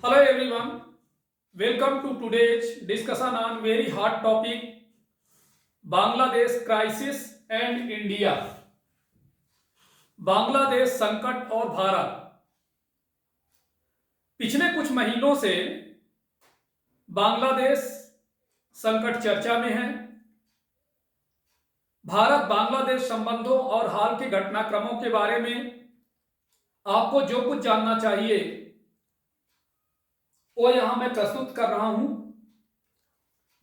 Hello everyone, welcome to today's discussion on very hot topic Bangladesh crisis and India. Bangladesh संकट और भारत। पिछले कुछ महीनों से बांग्लादेश संकट चर्चा में है। भारत बांग्लादेश संबंधों और हाल के घटनाक्रमों के बारे में आपको जो कुछ जानना चाहिए वो यहां मैं प्रस्तुत कर रहा हूं।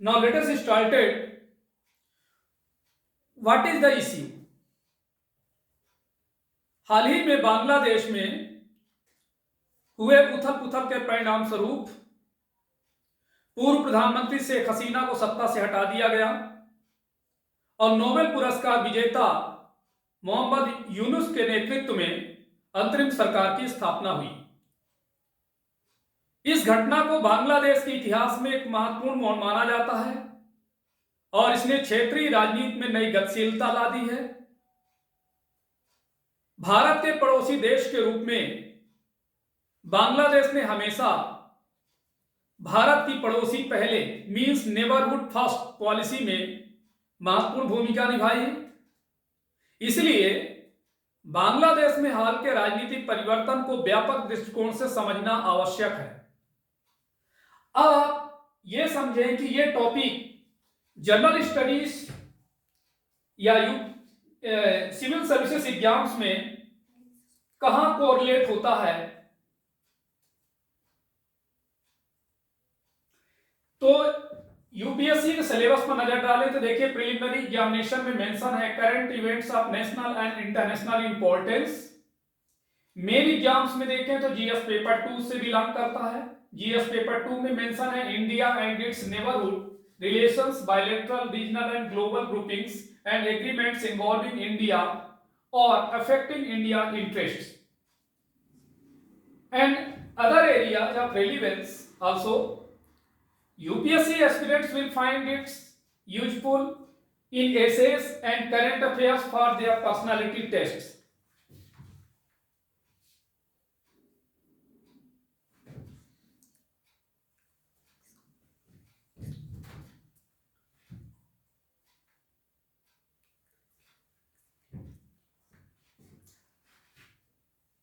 Now let us started. What is the issue? हाल ही में बांग्लादेश में हुए उथल पुथल के परिणाम स्वरूप पूर्व प्रधानमंत्री शेख हसीना को सत्ता से हटा दिया गया और नोबेल पुरस्कार विजेता मोहम्मद यूनुस के नेतृत्व में अंतरिम सरकार की स्थापना हुई। इस घटना को बांग्लादेश के इतिहास में एक महत्वपूर्ण मोड़ माना जाता है और इसने क्षेत्रीय राजनीति में नई गतिशीलता ला दी है। भारत के पड़ोसी देश के रूप में बांग्लादेश ने हमेशा भारत की पड़ोसी पहले मींस नेबरहुड फर्स्ट पॉलिसी में महत्वपूर्ण भूमिका निभाई है। इसलिए बांग्लादेश में हाल के राजनीतिक परिवर्तन को व्यापक दृष्टिकोण से समझना आवश्यक है। अब आप ये समझें कि ये टॉपिक जनरल स्टडीज या सिविल सर्विसेज एग्जाम्स में कहां कोरिलेट होता है। तो यूपीएससी के सिलेबस पर नजर डालें तो देखिए प्रिलिमिनरी एग्जामिनेशन में मेंशन है current events of national and international importance. Main exams में देखें तो जीएस पेपर 2 से बिलोंग करता है। जीएस पेपर 2 में मेंशन है India and it's neighbourhood relations, bilateral, regional and global groupings and agreements involving India or affecting India interests and other areas of relevance. Also, UPSC aspirants will find it useful in essays and current affairs for their personality tests.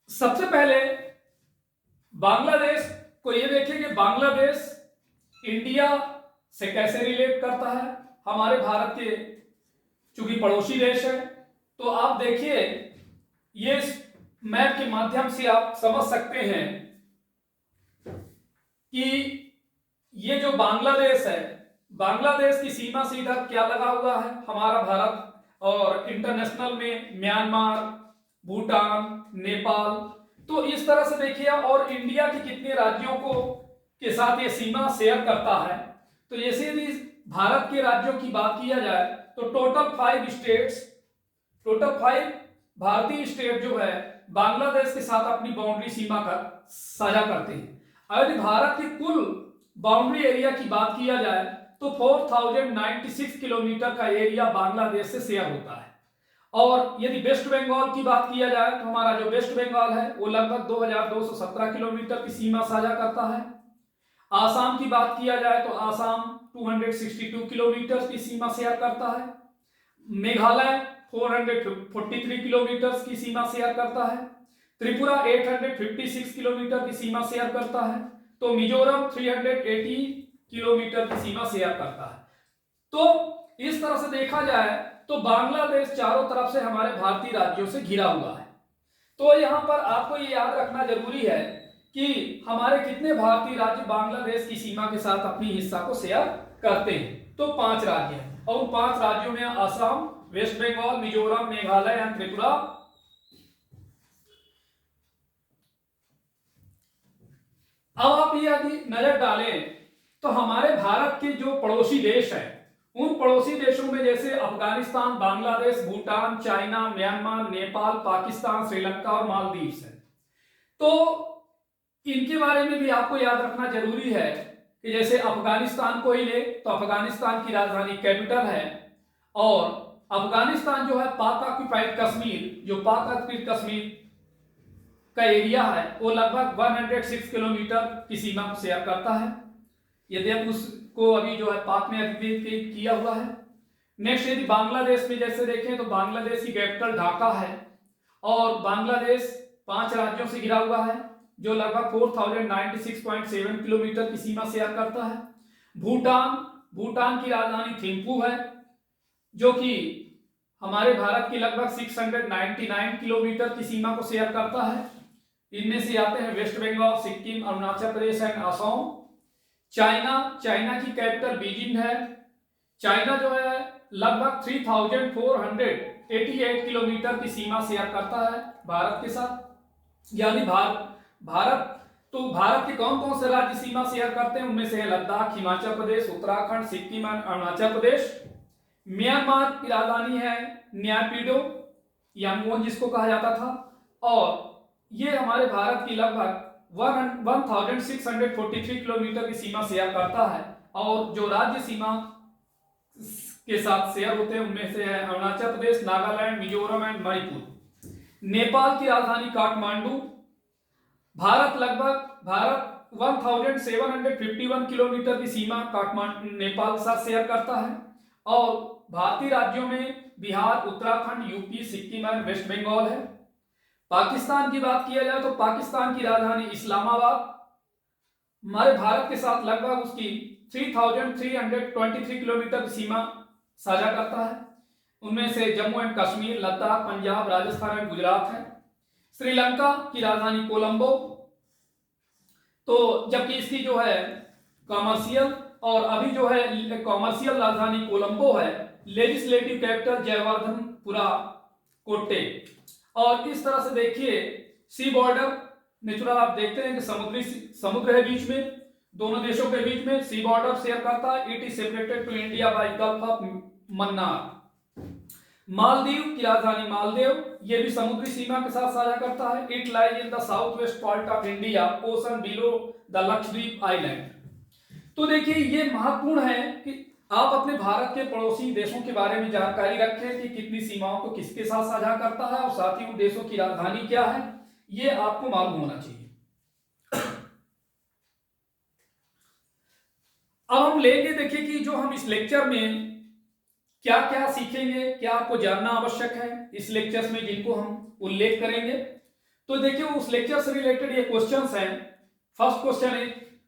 सबसे पहले बांग्लादेश को यह देखें कि Bangladesh India से कैसे relate करता है। हमारे भारत के चूंकि पड़ोसी देश है तो आप देखिए ये मैप के माध्यम से आप समझ सकते हैं कि ये जो बांग्लादेश है, बांग्लादेश की सीमा से इधर क्या लगा हुआ है हमारा भारत, और इंटरनेशनल में म्यांमार, भूटान, नेपाल। तो इस तरह से देखिए और इंडिया के कितने राज्यों को के साथ ये सीमा शेयर करता है। तो जैसे यदि भारत के राज्यों की बात किया जाए तो टोटल 5 भारतीय स्टेट जो है बांग्लादेश के साथ अपनी बाउंड्री सीमा का साझा करते हैं। और यदि भारत की कुल बाउंड्री एरिया की बात किया जाए तो 4096 किलोमीटर का एरिया बांग्लादेश से शेयर होता है। और यदि वेस्ट बंगाल की बात किया जाए तो हमारा जो वेस्ट बंगाल है वो लगभग 2217 किलोमीटर की सीमा साझा करता है। आसाम की बात किया जाए तो आसाम 262 किलोमीटर की सीमा शेयर करता है। मेघालय 443 किलोमीटर की सीमा शेयर करता है। त्रिपुरा 856 किलोमीटर की सीमा शेयर करता है। तो मिजोरम 380 किलोमीटर की सीमा शेयर करता है। तो इस तरह से देखा जाए तो बांग्लादेश चारों तरफ से हमारे भारतीय राज्यों से घिरा हुआ है। तो यहां पर आपको ये याद रखना जरूरी है कि हमारे कितने भारतीय राज्य बांग्लादेश की सीमा के साथ अपनी हिस्सा को शेयर करते हैं। तो 5 राज्य हैं और उन 5 राज्यों में असम, वेस्ट बंगाल, मिजोरम, मेघालय एंड त्रिपुरा। अब आप यदि नजर डालें तो हमारे भारत के जो पड़ोसी देश हैं उन पड़ोसी देशों में जैसे अफगानिस्तान, बांग्लादेश, भूटान, चाइना, म्यांमार, नेपाल, पाकिस्तान, श्रीलंका और मालदीव है। तो इनके बारे में भी आपको याद रखना जरूरी है कि जैसे अफगानिस्तान को ही ले तो अफगानिस्तान की राजधानी कैपिटल है और अफगानिस्तान जो है पाक ऑक्युपाइड कश्मीर, जो पाक ऑक्युपाइड कश्मीर का एरिया है वो लगभग 106 किलोमीटर की सीमा को शेयर करता है। यदि हम उसको अभी जो है पाक में अधिकृत किया हुआ है। नेक्स्ट यदि बांग्लादेश में जैसे देखें तो बांग्लादेश की कैपिटल ढाका है और बांग्लादेश 5 राज्यों से घिरा हुआ है जो लगभग 4096.7 किलोमीटर की सीमा शेयर करता है। भूटान की राजधानी थिम्पू है जो कि हमारे भारत की लगभग 699 किलोमीटर की सीमा को शेयर करता है। इनमें से आते हैं वेस्ट बंगाल, सिक्किम, अरुणाचल प्रदेश एंड असम। चाइना की कैपिटल बीजिंग है। चाइना जो है लगभग 3488 किलोमीटर की सीमा शेयर करता है भारत के साथ। यानी भारत के कौन कौन से राज्य सीमा शेयर करते हैं उनमें से है लद्दाख, हिमाचल प्रदेश, उत्तराखंड, सिक्किम और अरुणाचल प्रदेश। म्यांमार की राजधानी है न्यायपीडो, यांगोन जिसको कहा जाता था, और ये हमारे भारत की लगभग 1643 किलोमीटर की सीमा शेयर करता है। और जो राज्य सीमा के साथ शेयर होते हैं उनमें से है अरुणाचल प्रदेश, नागालैंड, मिजोरम एंड मणिपुर। नेपाल की राजधानी काठमांडू। भारत 1751 किलोमीटर की सीमा काठमांडू नेपाल के साथ शेयर करता है। और भारतीय राज्यों में बिहार, उत्तराखंड, यूपी, सिक्किम और वेस्ट बंगाल है। पाकिस्तान की बात किया जाए तो पाकिस्तान की राजधानी इस्लामाबाद हमारे भारत के साथ लगभग उसकी 3323 किलोमीटर की सीमा साझा करता है। उनमें से जम्मू एंड कश्मीर, लद्दाख, पंजाब, राजस्थान और गुजरात है। श्रीलंका की राजधानी कोलंबो, तो जबकि इसकी जो है कॉमर्शियल और अभी जो है कॉमर्शियल राजधानी कोलंबो है, लेजिस्लेटिव कैपिटल जयवर्धनपुरा कोट्टे। और इस तरह से देखिए सी बॉर्डर नेचुरल आप देखते हैं कि समुद्र है बीच में, दोनों देशों के बीच में सी बॉर्डर शेयर करता है। It is separated to India by gulf of Mannar. Maldives की राजधानी मालदीव, ये भी समुद्री सीमा के साथ साझा करता है। It lies in the south west part of India, ocean below the Lakshadweep island. तो देखिए ये महत्वपूर्ण है कि आप अपने भारत के पड़ोसी देशों के बारे में जानकारी रखें कि कितनी सीमाओं को किसके साथ साझा करता है और साथ ही उन देशों की राजधानी क्या है, ये आपको मालूम होना चाहिए। अब हम लेंगे देखिए कि जो हम इस लेक्चर में क्या क्या सीखेंगे, क्या आपको जानना आवश्यक है इस लेक्चर में जिनको हम उल्लेख करेंगे। तो देखिए उस लेक्चर से रिलेटेड ये क्वेश्चंस हैं। फर्स्ट क्वेश्चन है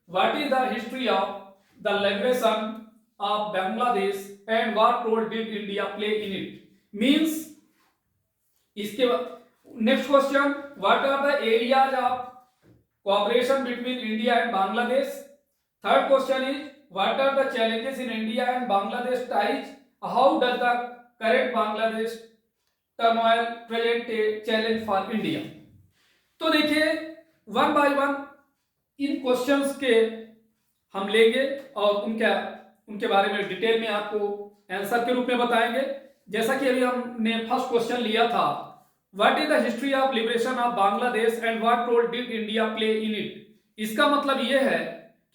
what is the history of the liberation of Bangladesh and what role did India play in it? Means इसके बाद next question what are the areas of cooperation between India and Bangladesh. Third question is what are the challenges in India and Bangladesh ties, how does the current Bangladesh turmoil present a challenge for India. तो देखिए one by one इन questions के हम लेंगे और उनके बारे में डिटेल में आपको आंसर के रूप में बताएंगे। जैसा कि अभी हमने फर्स्ट क्वेश्चन लिया था what is the history of liberation of Bangladesh and what role did India play in it. इसका मतलब यह है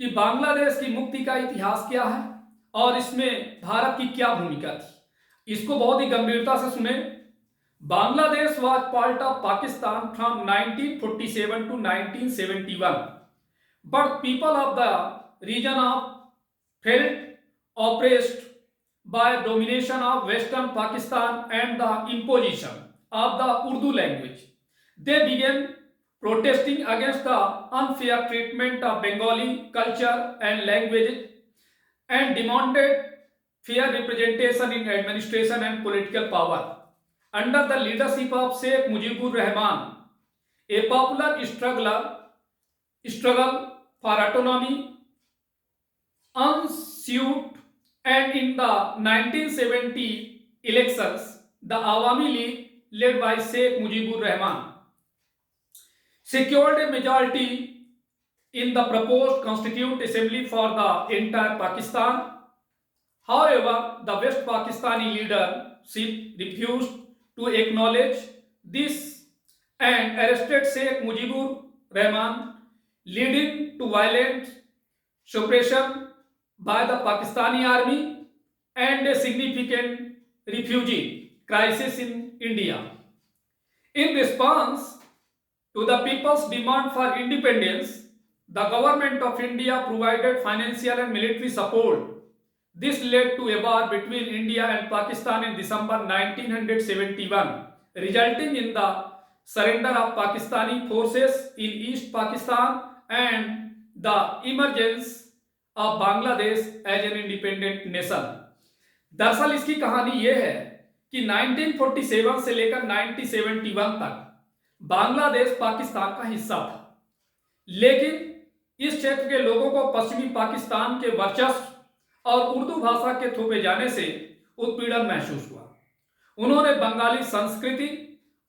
कि बांग्लादेश की मुक्ति का इतिहास क्या है और इसमें भारत की क्या भूमिका थी। इसको बहुत ही गंभीरता से सुने। Bangladesh was part of Pakistan from 1947 to 1971 but people of the region of felt oppressed by domination of Western Pakistan and the imposition of the Urdu language. They began protesting against the unfair treatment of Bengali culture and language and demanded fair representation in administration and political power. Under the leadership of Sheikh Mujibur Rahman, a popular struggle for autonomy ensued, and in the 1970 elections, the Awami League, led by Sheikh Mujibur Rahman, secured a majority in the proposed Constituent Assembly for the entire Pakistan. However, the West Pakistani leadership refused to acknowledge this and arrested Sheikh Mujibur Rahman, leading to violent suppression by the Pakistani army and a significant refugee crisis in India. In response To the people's demand for independence, the government of India provided financial and military support. This led to a war between India and Pakistan in December 1971, resulting in the surrender of Pakistani forces in East Pakistan and the emergence of Bangladesh as an independent nation. दरअसल इसकी कहानी यह है कि 1947 से लेकर 1971 तक बांग्लादेश पाकिस्तान का हिस्सा था, लेकिन इस क्षेत्र के लोगों को पश्चिमी पाकिस्तान के वर्चस्व और उर्दू भाषा के थोपे जाने से उत्पीड़न महसूस हुआ। उन्होंने बंगाली संस्कृति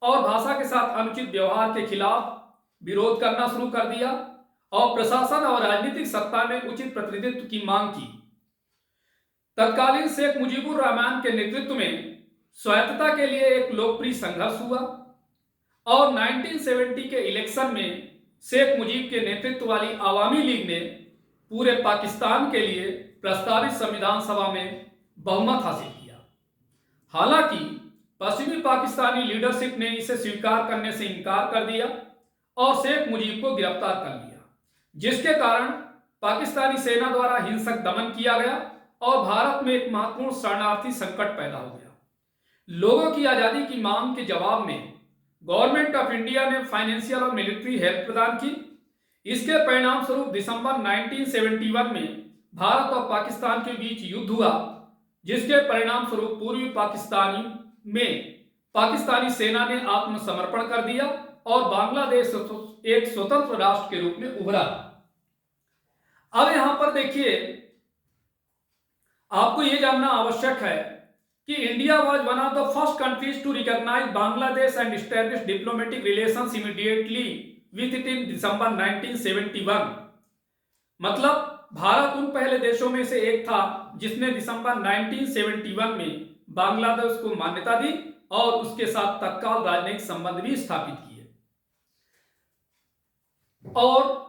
और भाषा के साथ अनुचित व्यवहार के खिलाफ विरोध करना शुरू कर दिया और प्रशासन और राजनीतिक सत्ता में उचित प्रतिनिधित्व की मांग की। तत्कालीन शेख मुजीबुर रहमान के नेतृत्व में स्वायत्तता के लिए एक लोकप्रिय संघर्ष हुआ और 1970 के इलेक्शन में शेख मुजीब के नेतृत्व वाली आवामी लीग ने पूरे पाकिस्तान के लिए प्रस्तावित संविधान सभा में बहुमत हासिल किया। हालांकि पश्चिमी पाकिस्तानी लीडरशिप ने इसे स्वीकार करने से इनकार कर दिया और शेख मुजीब को गिरफ्तार कर लिया, जिसके कारण पाकिस्तानी सेना द्वारा हिंसक दमन किया गया और भारत में एक महत्वपूर्ण शरणार्थी संकट पैदा हो गया। लोगों की आजादी की मांग के जवाब में गवर्नमेंट ऑफ इंडिया ने फाइनेंशियल और मिलिट्री हेल्प प्रदान की। इसके परिणाम स्वरूप दिसंबर 1971 में भारत और पाकिस्तान के बीच युद्ध हुआ, जिसके परिणाम स्वरूप पूर्वी पाकिस्तानी सेना ने आत्मसमर्पण कर दिया और बांग्लादेश एक स्वतंत्र राष्ट्र के रूप में उभरा। अब यहां पर देखिए, आपको यह जानना आवश्यक है कि India was one of the first countries to recognise Bangladesh and establish diplomatic relations immediately with it in December 1971। मतलब भारत उन पहले देशों में से एक था जिसने दिसंबर 1971 में बांग्लादेश को मान्यता दी और उसके साथ तत्काल राजनयिक संबंध भी स्थापित किए। और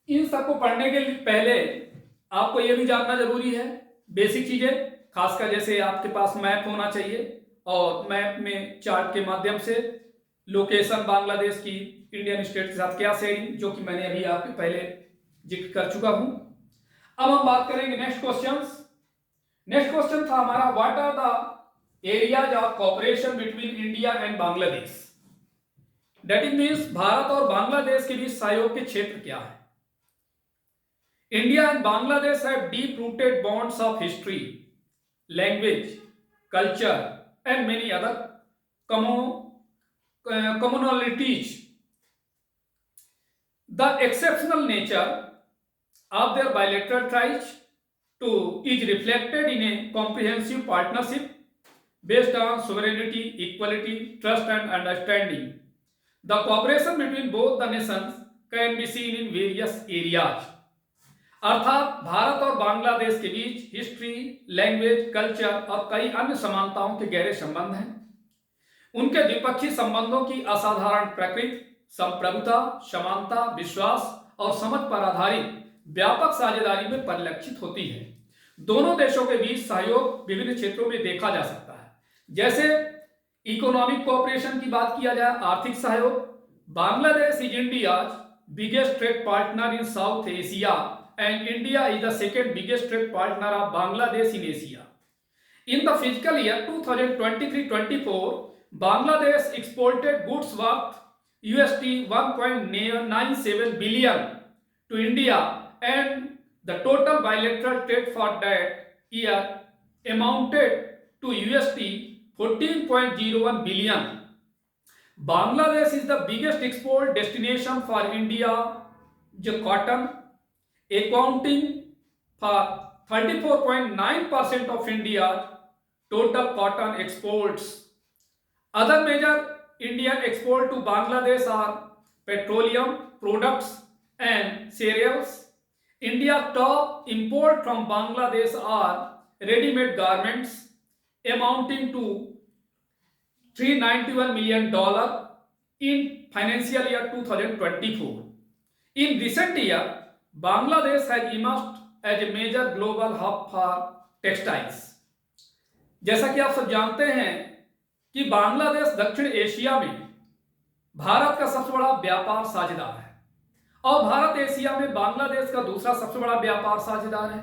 इन सबको पढ़ने के पहले आपको यह भी जानना जरूरी है बेसिक चीजें, खासकर जैसे आपके पास मैप होना चाहिए और मैप में चार्ट के माध्यम से लोकेशन बांग्लादेश की इंडियन स्टेट के साथ क्या शेयरिंग, जो कि मैंने अभी आपके पहले जिक्र कर चुका हूं। अब हम बात करेंगे नेक्स्ट क्वेश्चन था हमारा, what are the areas of cooperation between India and Bangladesh. That is means Bharat और बांग्लादेश के बीच सहयोग के क्षेत्र क्या है। India and Bangladesh have deep-rooted bonds of history, language, culture, and many other commonalities. The exceptional nature of their bilateral ties is reflected in a comprehensive partnership based on sovereignty, equality, trust, and understanding. The cooperation between both the nations can be seen in various areas. अर्थात भारत और बांग्लादेश के बीच history, language, culture और कई अन्य समानताओं के गहरे संबंध हैं। उनके द्विपक्षीय संबंधों की असाधारण प्रकृति, संप्रभुता, समानता, विश्वास और समझ पर आधारित व्यापक साझेदारी में परिलक्षित होती है। दोनों देशों के बीच सहयोग विभिन्न क्षेत्रों में देखा जा सकता है। जैसे इकोनॉमिक कोऑपरेशन की बात किया जाए, आर्थिक सहयोग, Bangladesh is India's biggest trade partner in south Asia and India is the second biggest trade partner of Bangladesh in Asia. In the fiscal year 2023-24, Bangladesh exported goods worth USD 1.97 billion to India, and the total bilateral trade for that year amounted to USD 14.01 billion. Bangladesh is the biggest export destination for India, cotton, accounting for 34.9% of India's total cotton exports. Other major Indian export to Bangladesh are petroleum products and cereals. India's top import from Bangladesh are ready-made garments amounting to $391 million in financial year 2024. In recent year, Bangladesh has emerged as a major global hub for textiles. जैसा कि आप सब जानते हैं कि बांग्लादेश दक्षिण Asia में भारत का सबसे बड़ा व्यापार साझेदार है और भारत एशिया में बांग्लादेश का दूसरा सबसे बड़ा व्यापार साझेदार है।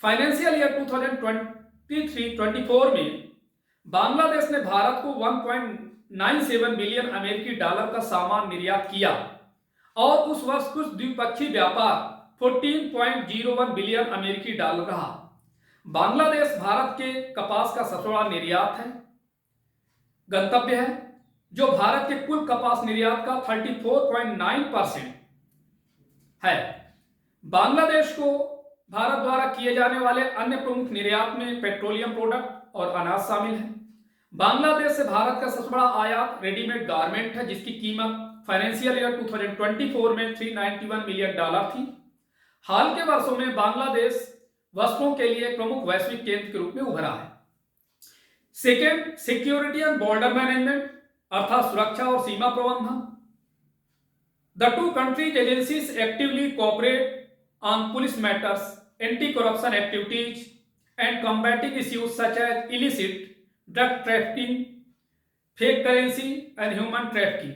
फाइनेंशियल ईयर 2023-24 में बांग्लादेश ने भारत को 1.97 बिलियन अमेरिकी डॉलर का सामान निर्यात किया और उस वर्ष कुछ द्विपक्षीय व्यापार 14.01 बिलियन अमेरिकी डॉलर रहा। बांग्लादेश भारत के कपास का सबसे बड़ा निर्यात है गंतव्य है, जो भारत के कुल कपास निर्यात का 34.9% है। बांग्लादेश को भारत द्वारा किए जाने वाले अन्य प्रमुख निर्यात में पेट्रोलियम प्रोडक्ट और अनाज शामिल है। बांग्लादेश से भारत का सबसे बड़ा आयात रेडीमेड गारमेंट है, जिसकी कीमत फाइनेंशियल ईयर 2024 में 391 मिलियन डॉलर थी। हाल के वर्षों में बांग्लादेश वस्त्रों के लिए एक प्रमुख वैश्विक केंद्र के रूप में उभरा है। Second, security and border management अर्थात सुरक्षा और सीमा प्रबंधन। The two countries agencies actively cooperate on police matters, anti-corruption activities, and combating issues such as illicit drug trafficking, fake currency, and human trafficking.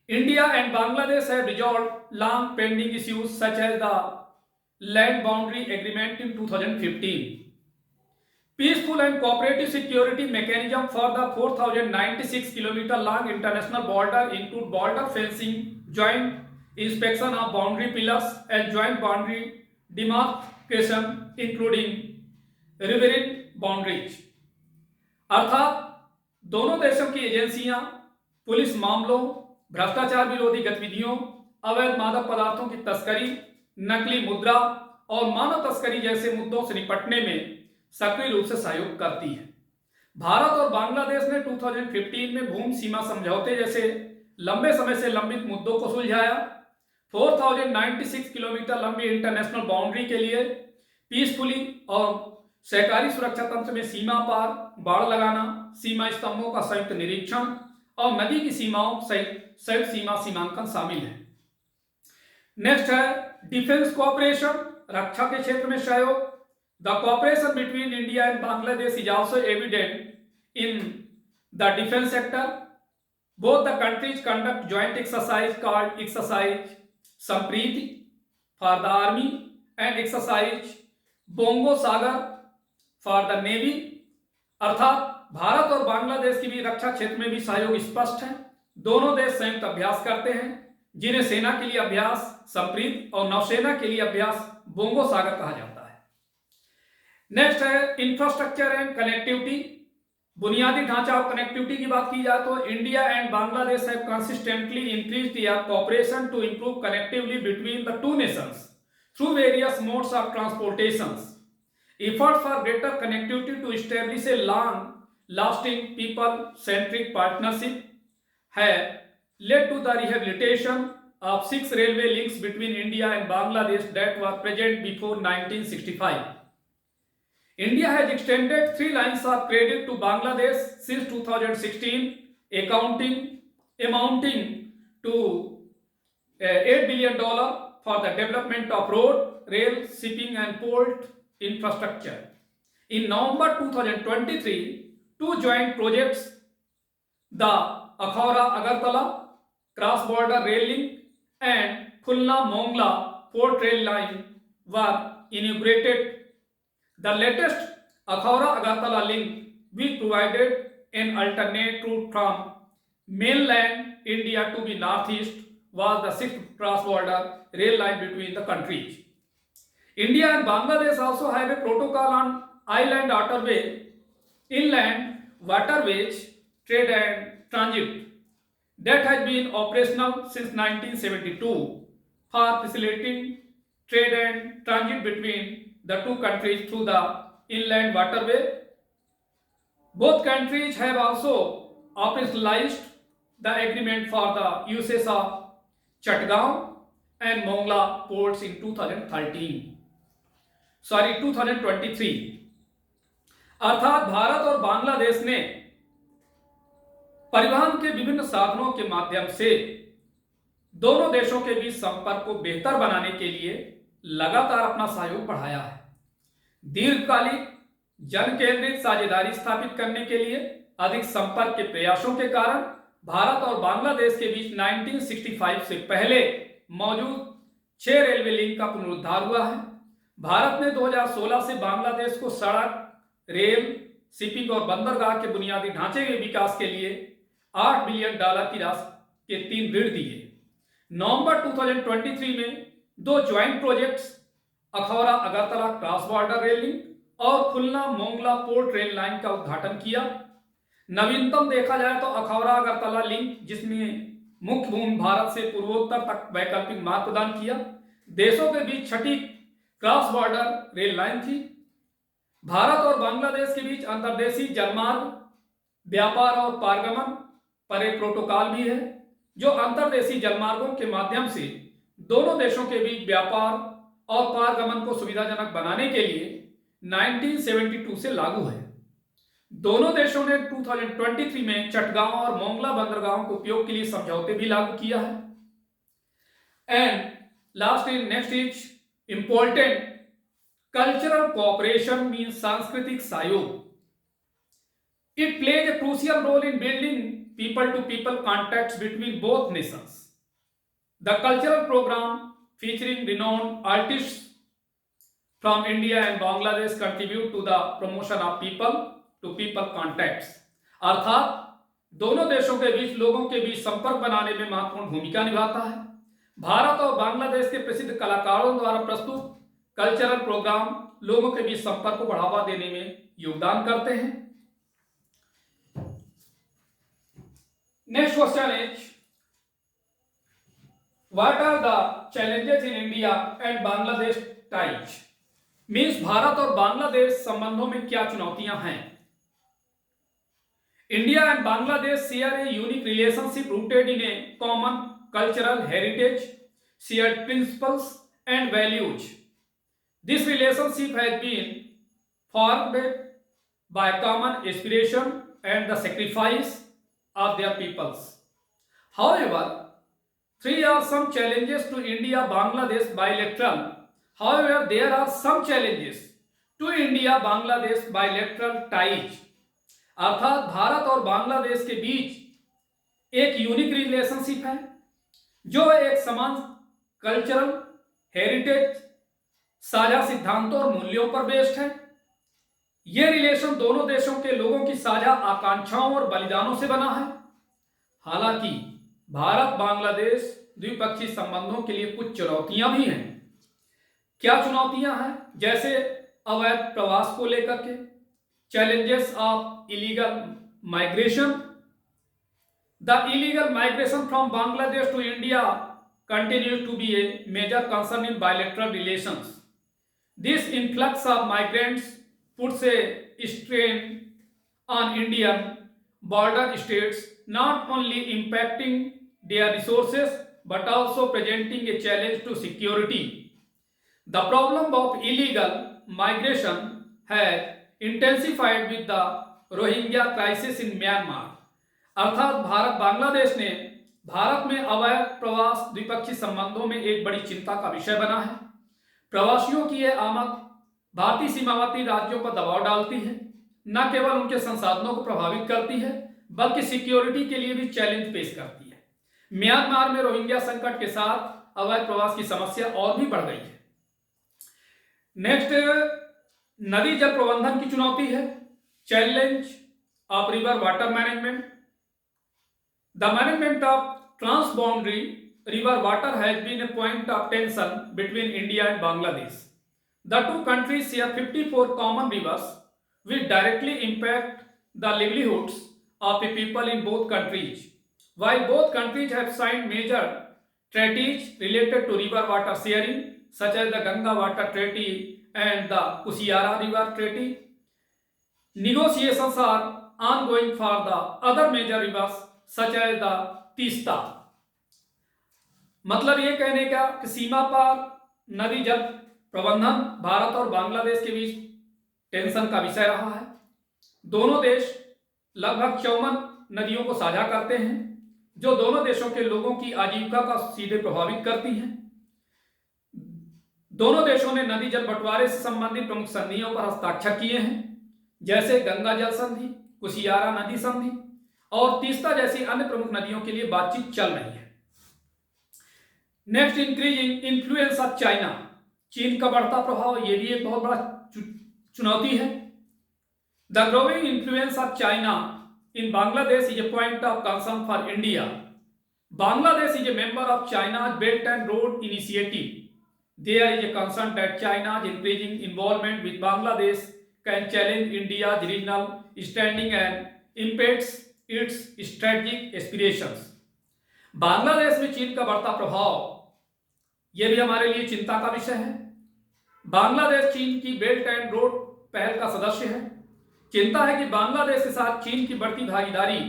India and Bangladesh have resolved long-pending issues such as the land boundary agreement in 2015. Peaceful and cooperative security mechanism for the 4,096 km long international border include border fencing, joint inspection of boundary pillars and joint boundary demarcation including riverine boundaries। अर्थात दोनों देशों की एजेंसियां police मामलों, भ्रष्टाचार विरोधी गतिविधियों, अवैध मादक पदार्थों की तस्करी, नकली मुद्रा और मानव तस्करी जैसे मुद्दों से निपटने में सक्रिय रूप से सहयोग करती है। भारत और बांग्लादेश ने 2015 में भूमि सीमा समझौते जैसे लंबे समय से लंबित मुद्दों को सुलझाया। 4096 किलोमीटर लंबी इंटरनेशनल बाउंड्री के लिए पीसफुली और सहकारी सुरक्षा तंत्र में सीमा पार बाड़ लगाना, सीमा स्तंभों का संयुक्त निरीक्षण और नदी की सीमाओं सहित संयुक्त सीमा सीमांकन शामिल है। नेक्स्ट है डिफेंस कोऑपरेशन, रक्षा के क्षेत्र में सहयोग। The cooperation between India and Bangladesh is also evident in the defence sector. Both the countries conduct joint exercise called exercise Sampriti for the army and exercise bongo Sagar for the navy। अर्थात भारत और बांग्लादेश की भी रक्षा क्षेत्र में भी सहयोग स्पष्ट है। दोनों देश संयुक्त अभ्यास करते हैं, जिन्हें सेना के लिए अभ्यास संप्रीत और नौसेना के लिए अभ्यास बोंगो सागर कहा जाता है। नेक्स्ट है इंफ्रास्ट्रक्चर एंड कनेक्टिविटी, बुनियादी ढांचा और कनेक्टिविटी की बात की जाए तो India and Bangladesh have consistently increased their cooperation to improve connectivity between the two nations through various modes of transportations. Efforts for greater connectivity to establish a long lasting people centric partnership have led to the rehabilitation of 6 railway links between India and Bangladesh that were present before 1965. India has extended 3 lines of credit to Bangladesh since 2016, amounting to $8 billion for the development of road, rail, shipping and port infrastructure. In November 2023, 2 joint projects, the Akhara-Agartala cross-border rail link and Khulna-Mongla port rail line were inaugurated. The latest Akhara-Agartala link, which provided an alternate route from mainland India to the northeast, was the 6th cross-border rail line between the countries. India and Bangladesh also have a protocol on island waterway, inland waterways, trade and transit that has been operational since 1972 for facilitating trade and transit between the two countries through the inland waterway. Both countries have also operationalized the agreement for the usage of Chatgaon and Mongla ports in 2023। अर्थात भारत और बांग्लादेश ने परिवहन के विभिन्न साधनों के माध्यम से दोनों देशों के बीच संपर्क को बेहतर बनाने के लिए लगातार अपना सहयोग बढ़ाया है। दीर्घकालिक जन केंद्रित साझेदारी स्थापित करने के लिए अधिक संपर्क के प्रयासों के कारण भारत और बांग्लादेश के बीच 1965 से पहले मौजूद 6 रेलवे लिंक का पुनरुद्धार हुआ है। भारत ने 2016 से बांग्लादेश को सड़क, रेल, शिपिंग और बंदरगाह के बुनियादी ढांचे के विकास के लिए $8 बिलियन की राशि के 3 ऋण दिए। नवंबर 2023 में 2 joint projects Akhaura Agartala cross border rail link और खुलना मोंगला पोर्ट रेल लाइन का उद्घाटन किया। नवीनतम देखा जाए तो अखौरा अगरतला लिंक, जिसमें मुख्य भूमि भारत से पूर्वोत्तर तक वैकल्पिक मार्ग प्रदान किया, देशों के बीच छठी क्रॉस बॉर्डर रेल लाइन थी। भारत और बांग्लादेश के बीच अंतर्देशीय जलमार्ग, व्यापार और पारगमन पर एक प्रोटोकॉल भी है, जो अंतर्देशीय जलमार्गों के माध्यम से दोनों देशों के बीच व्यापार और पारगमन को सुविधाजनक बनाने के लिए 1972 से लागू है। दोनों देशों ने 2023 में चटगांव और मोंगला बंदरगाहों के उपयोग के लिए समझौते भी लागू किया है। And last in next is important, cultural cooperation means सांस्कृतिक सहयोग। It plays a crucial role in building people-to-people contacts between both nations. The cultural program featuring renowned artists from India and Bangladesh contribute to the promotion of people-to-people contacts. अर्थात दोनों देशों के बीच लोगों के बीच संपर्क बनाने में महत्वपूर्ण भूमिका निभाता है। भारत और बांग्लादेश के प्रसिद्ध कलाकारों द्वारा प्रस्तुत कल्चरल प्रोग्राम लोगों के बीच संपर्क को बढ़ावा देने में योगदान करते हैं। Next question is, what are the challenges in India and Bangladesh ties? Means Bharat और बांग्लादेश संबंधों में क्या चुनौतियां हैं? India and Bangladesh share a unique relationship rooted in a common cultural heritage, shared principles and values. This relationship has been formed by common aspiration and the sacrifice of their peoples. However, there are some challenges to India-Bangladesh bilateral. However, there are some challenges to India-Bangladesh bilateral ties. अर्थात भारत और बांग्लादेश के बीच एक unique relationship है जो एक समान cultural heritage, साझा सिद्धांतों और मूल्यों पर बेस्ड है। यह रिलेशन दोनों देशों के लोगों की साझा आकांक्षाओं और बलिदानों से बना है। हालांकि भारत बांग्लादेश द्विपक्षीय संबंधों के लिए कुछ चुनौतियां भी हैं। क्या चुनौतियां हैं? जैसे अवैध प्रवास को लेकर के, challenges of illegal migration. The illegal migration from Bangladesh to India continues to be a major concern in bilateral relations. This influx of migrants puts a strain on Indian border states, not only impacting their resources but also presenting a challenge to security. The problem of illegal migration has intensified with the Rohingya crisis in Myanmar. अर्थात भारत बांग्लादेश ने भारत में अवैध प्रवास द्विपक्षीय संबंधों में एक बड़ी चिंता का विषय बना है। प्रवासियों की यह आमद भारतीय सीमावर्ती राज्यों पर दबाव डालती है, न केवल उनके संसाधनों को प्रभावित करती है बल्कि सिक्योरिटी के लिए भी चैलेंज पेश करती है। म्यांमार में रोहिंग्या संकट के साथ अवैध प्रवास की समस्या और भी बढ़ गई है। नेक्स्ट, नदी जल प्रबंधन की चुनौती है। Challenge of river water management. The management of transboundary river water has been a point of tension between India and Bangladesh. The two countries share 54 common rivers which directly impact the livelihoods of the people in both countries. While both countries have signed major treaties related to river water sharing, such as the Ganga Water Treaty and the Kushiara River Treaty, negotiations are ongoing for the other major rivers such as the Teesta. मतलब ये कहने का कि सीमा पार नदी जल प्रबंधन भारत और बांग्लादेश के बीच टेंशन का विषय रहा है। दोनों देश लगभग 54 नदियों को साझा करते हैं जो दोनों देशों के लोगों की आजीविका का सीधे प्रभावित करती हैं। दोनों देशों ने नदी जल बंटवारे से संबंधित प्रमुख संधियों पर हस्ताक्षर किए हैं, जैसे गंगा जल संधि, कुशियारा नदी संधि और तीस्ता जैसी अन्य प्रमुख नदियों के लिए बातचीत चल रही है। Next, increasing influence of China, चीन का बढ़ता प्रभाव, ये भी एक बहुत बड़ा चुनौती है। The growing influence of China in Bangladesh is a point of concern for India. Bangladesh is a member of China's Belt and Road Initiative. There is a concern that China's increasing involvement with Bangladesh can challenge India's regional standing and impede its strategic aspirations. Bangladesh में चीन का बढ़ता प्रभाव, यह भी हमारे लिए चिंता का विषय है। बांग्लादेश चीन की बेल्ट एंड रोड पहल का सदस्य है। चिंता है कि बांग्लादेश के साथ चीन की बढ़ती भागीदारी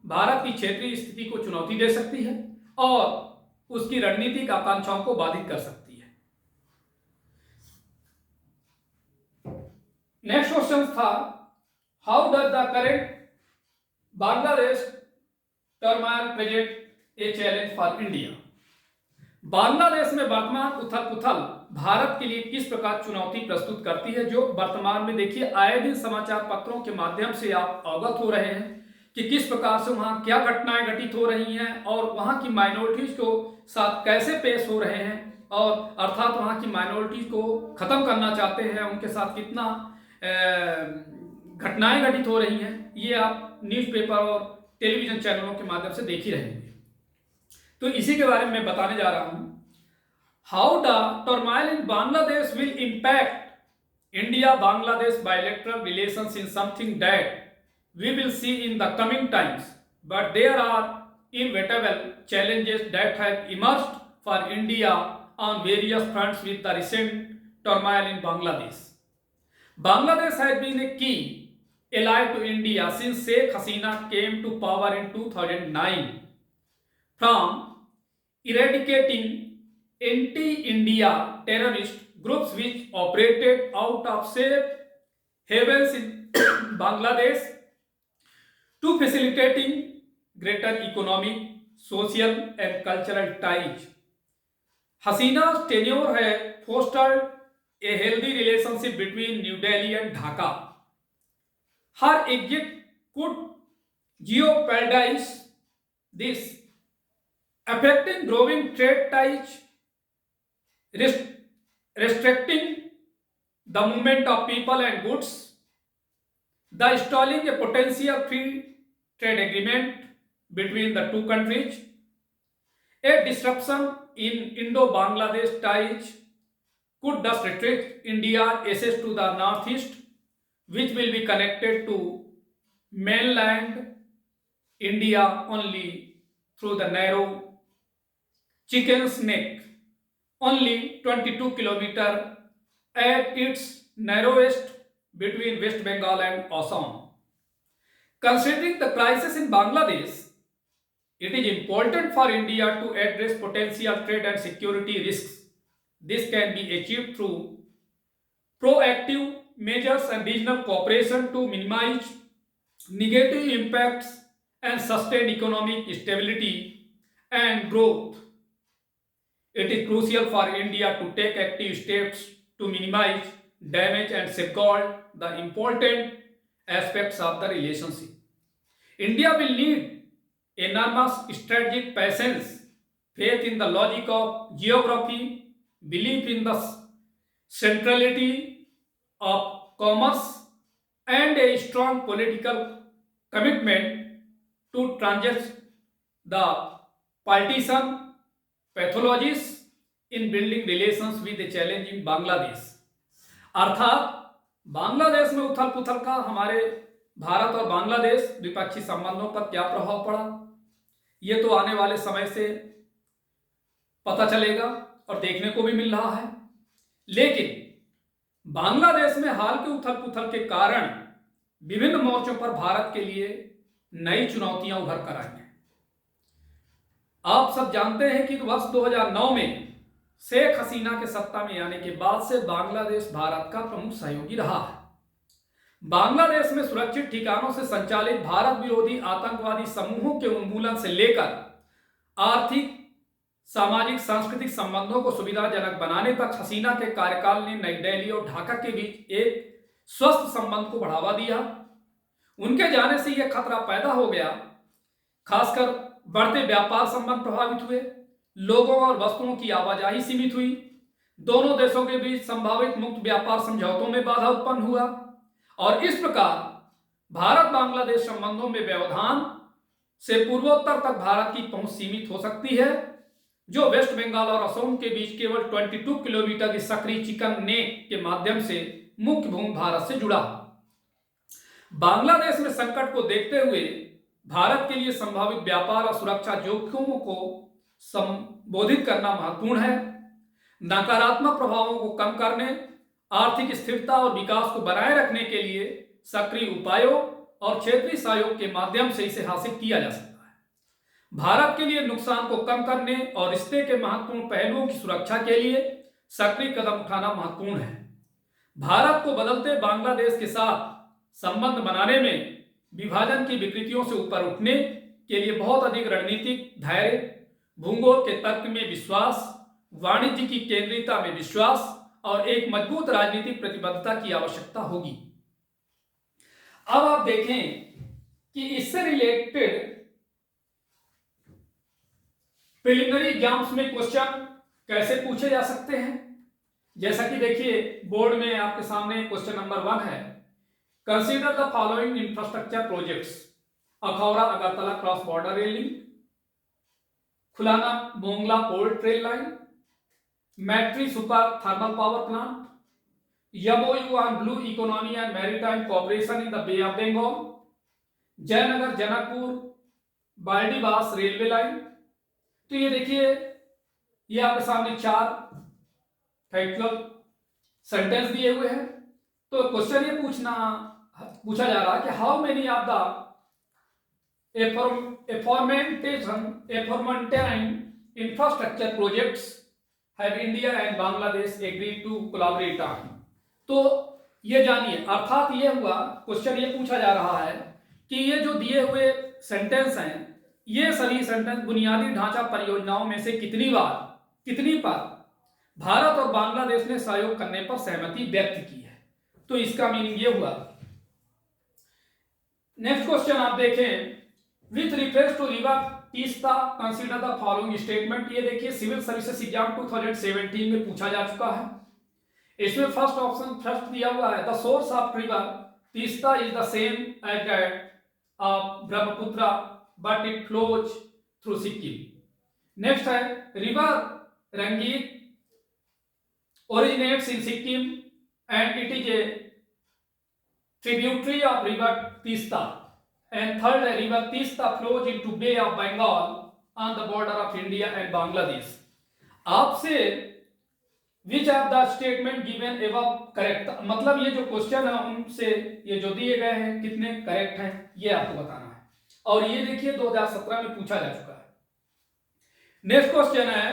भारत की क्षेत्रीय स्थिति को चुनौती दे सकती है और उसकी रणनीतिक आकांक्षाओं को बाधित कर सकती है। नेक्स्ट क्वेश्चन था, how does the current Bangladesh turmoil present a challenge for India? Bangladesh में वर्तमान उथल पुथल भारत के लिए किस प्रकार चुनौती प्रस्तुत करती है, जो वर्तमान में देखिए आए दिन समाचार पत्रों के माध्यम से आप अवगत हो रहे हैं कि किस प्रकार से वहां क्या घटनाएं घटित हो रही हैं और वहां की माइनॉरिटीज को साथ कैसे पेश हो रहे हैं, और अर्थात वहां की माइनॉरिटीज को खत्म करना चाहते हैं, उनके साथ कितना घटनाएं घटित हो रही हैं, ये आप न्यूज़पेपर और टेलीविजन चैनलों के माध्यम से देख ही रहे होंगे। तो इसी के बारे में मैं बताने जा रहा हूं। How the turmoil in Bangladesh will impact India Bangladesh bilateral relations in something that we will see in the coming times, but there are inevitable challenges that have emerged for India on various fronts with the recent turmoil in Bangladesh. Bangladesh has been a key ally to India since Sheikh Hasina came to power in 2009. From eradicating anti-India terrorist groups which operated out of safe havens in Bangladesh to facilitating greater economic, social and cultural ties. Hasina's tenure has fostered a healthy relationship between New Delhi and Dhaka. Her exit could jeopardize this, affecting growing trade ties, restricting the movement of people and goods, the stalling a potential free trade agreement between the two countries, a disruption in Indo-Bangladesh ties could thus restrict India's access to the northeast, which will be connected to mainland India only through the narrow Chicken's Neck, only 22 kilometers at its narrowest between West Bengal and Assam. Considering the crisis in Bangladesh, it is important for India to address potential trade and security risks. This can be achieved through proactive measures and regional cooperation to minimize negative impacts and sustain economic stability and growth. It is crucial for India to take active steps to minimize damage and safeguard the important aspects of the relationship. India will need enormous strategic patience, faith in the logic of geography, belief in the centrality of commerce, and a strong political commitment to transcend the partisan pathologies in building relations with the challenge in Bangladesh. अर्थात बांग्लादेश में उथल पुथल का हमारे भारत और बांग्लादेश द्विपक्षीय संबंधों पर क्या प्रभाव पड़ा, ये तो आने वाले समय से पता चलेगा और देखने को भी मिल रहा है। लेकिन बांग्लादेश में हाल के उथल पुथल के कारण विभिन्न मोर्चों पर भारत के लिए नई चुनौतियां उभर कर आई हैं। आप सब जानते हैं कि वर्ष 2009 में शेख हसीना के सत्ता में आने के बाद से बांग्लादेश भारत का प्रमुख सहयोगी रहा है। बांग्लादेश में सुरक्षित ठिकानों से संचालित भारत विरोधी आतंकवादी समूहों के उन्मूलन से लेकर आर्थिक, सामाजिक, सांस्कृतिक संबंधों को सुविधाजनक बनाने तक हसीना के कार्यकाल ने नई दिल्ली और ढाका के बीच एक स्वस्थ संबंध को बढ़ावा दिया। उनके जाने से यह खतरा पैदा हो गया खासकर बढ़ते व्यापार संबंध प्रभावित हुए, लोगों और वस्तुओं की आवाजाही सीमित हुई, दोनों देशों के बीच संभावित मुक्त व्यापार समझौतों में बाधा उत्पन्न हुआ और इस प्रकार भारत बांग्लादेश संबंधों में व्यवधान से पूर्वोत्तर तक भारत की पहुंच सीमित हो सकती है, जो वेस्ट बंगाल और असम के बीच केवल 22 किलोमीटर की सकरी चिकन नेक के माध्यम से मुख्य भूमि भारत से जुड़ा। बांग्लादेश में संकट को देखते हुए भारत के लिए संभावित व्यापार और सुरक्षा जोखिमों को संबोधित करना महत्वपूर्ण है। नकारात्मक प्रभावों को कम करने, आर्थिक स्थिरता और विकास को बनाए रखने के लिए सक्रिय उपायों और क्षेत्रीय सहयोग के माध्यम से इसे हासिल किया जा सकता है। भारत के लिए नुकसान को कम करने और रिश्ते के महत्वपूर्ण पहलुओं की सुरक्षा के लिए सक्रिय कदम उठाना महत्वपूर्ण है। भारत को बदलते बांग्लादेश के साथ संबंध बनाने में विभाजन की विकृतियों से ऊपर उठने के लिए बहुत अधिक रणनीतिक धैर्य, भूगोल के तर्क में विश्वास, वाणिज्य की केंद्रीयता में विश्वास और एक मजबूत राजनीतिक प्रतिबद्धता की आवश्यकता होगी। अब आप देखें कि इससे रिलेटेड प्रिलिमिनरी एग्जाम्स में क्वेश्चन कैसे पूछे जा सकते हैं। जैसा कि देखिए बोर्ड में आपके सामने क्वेश्चन नंबर 1 है, consider the following infrastructure projects: Akhaura Agartala cross border rail link, Khulna Mongla port rail line, Maitree super thermal power plant, MOU on Blue Economy and Maritime Cooperation in the Bay of Bengal, Jaynagar Janakpur Bardibas railway line. तो ये देखिए ये आपके सामने 4 factual sentence दिए हुए हैं। तो क्वेश्चन ये पूछा जा रहा है कि how many of the aforementioned infrastructure projects have India and Bangladesh agreed to collaborate on. तो ये जानिए, अर्थात ये हुआ क्वेश्चन ये पूछा जा रहा है कि ये जो दिए हुए सेंटेंस हैं, ये सभी सेंटेंस बुनियादी ढांचा परियोजनाओं में से कितनी पर भारत और बांग्लादेश ने सहयोग करने पर सहमति व्यक्त की है। तो इसका मीनिंग ये हुआ। नेक्स्ट क्वेश्चन आप देखें, with reference to river Teesta consider the following statement. ये देखिए सिविल सर्विसेज एग्जाम 2017 में पूछा जा चुका है। इसमें फर्स्ट ऑप्शन फर्स्ट दिया हुआ है, the source of river Teesta is the same as that of Brahmaputra but it flows through Sikkim. Next है, river Rangit originates in Sikkim and it is a tributary of river Teesta. And third, river Teesta flows into Bay of Bengal on the border of India and Bangladesh. आपसे which of the statement given above correct, मतलब ये जो question है उनसे ये जो दिए गए हैं कितने करेक्ट हैं ये आपको बताना है। और ये देखिए 2017 में पूछा जा चुका है। नेक्स्ट क्वेश्चन है,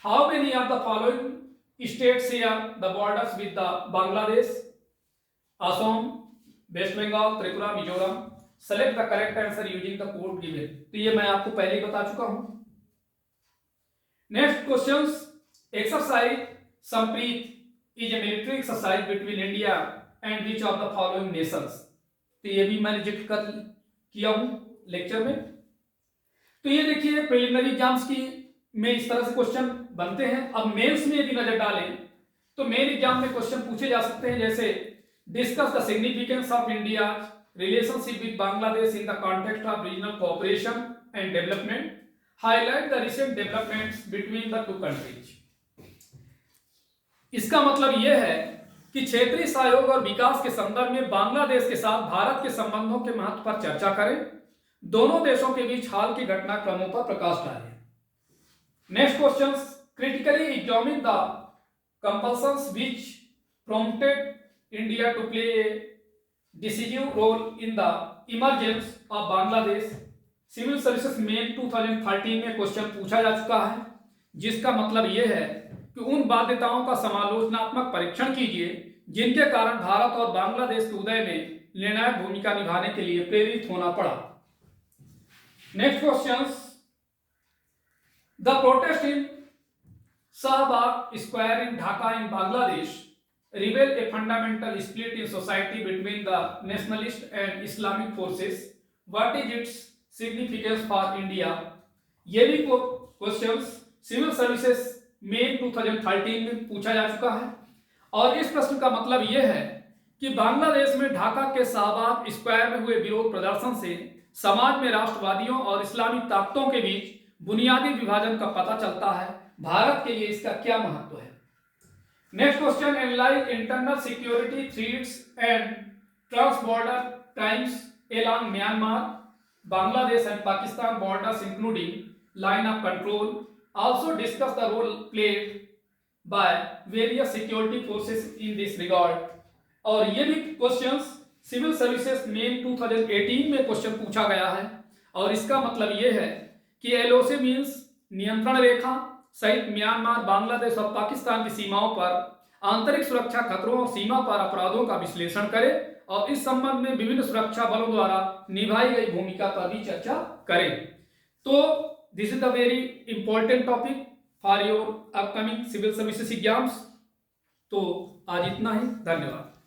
how many of the following states share the borders with the Bangladesh? Assam, West Bengal, Tripura, Mizoram. Select the correct answer using the code given. तो ये मैं आपको पहले ही बता चुका हूं। Next questions, exercise Sampriti is a military exercise between India and which of the following nations. तो ये भी मैंने जिक्र किया हूं लेक्चर में। तो ये देखिए प्रिलिमिनरी एग्जाम्स की में इस तरह से क्वेश्चन बनते हैं। अब मेंस में यदि नजर डालें तो मेन एग्जाम में क्वेश्चन पूछे जा सकते हैं, जैसे discuss the significance of India relationship with Bangladesh in the context of regional cooperation and development, highlight the recent developments between the two countries. इसका मतलब यह है कि क्षेत्रीय सहयोग और विकास के संदर्भ में बांग्लादेश के साथ भारत के संबंधों के महत्व पर चर्चा करें, दोनों देशों के बीच हाल के घटनाक्रमों पर प्रकाश डालें। Next questions, critically examine the compulsions which prompted India to play a decisive role in the emergence of Bangladesh। Civil services main 2013 में क्वेश्चन पूछा जा चुका है, जिसका मतलब यह है कि उन बाध्यताओं का समालोचनात्मक परीक्षण कीजिए जिनके कारण भारत और बांग्लादेश के उदय में निर्णायक भूमिका निभाने के लिए प्रेरित होना पड़ा। Next questions, The protest in Shahbag Square in Dhaka in Bangladesh revealed a fundamental split in society between the nationalist and Islamic forces. What is its significance for India. ये भी क्वेश्चंस सिविल सर्विसेज मेन 2013 में पूछा जा चुका है। और इस प्रश्न का मतलब यह है कि बांग्लादेश में ढाका के शाहबाग स्क्वायर में हुए विरोध प्रदर्शन से समाज में राष्ट्रवादियों और इस्लामी ताकतों के बीच बुनियादी विभाजन का पता चलता है। भारत के लिए इसका क्या महत्व है? Next question, analyse internal security threats and trans border crimes along Myanmar, Bangladesh and Pakistan borders including line of control. Also discuss the role played by various security forces in this regard. और ये भी questions civil services main 2018 में question पूछा गया है। और इसका मतलब ये है कि एलओसी मीन्स नियंत्रण रेखा सहित म्यांमार, बांग्लादेश और पाकिस्तान की सीमाओं पर आंतरिक सुरक्षा खतरों और सीमा पर अपराधों का विश्लेषण करे और इस संबंध में विभिन्न सुरक्षा बलों द्वारा निभाई गई भूमिका पर भी चर्चा करें। तो this is the very important topic for your upcoming civil services exams. तो आज इतना ही, धन्यवाद।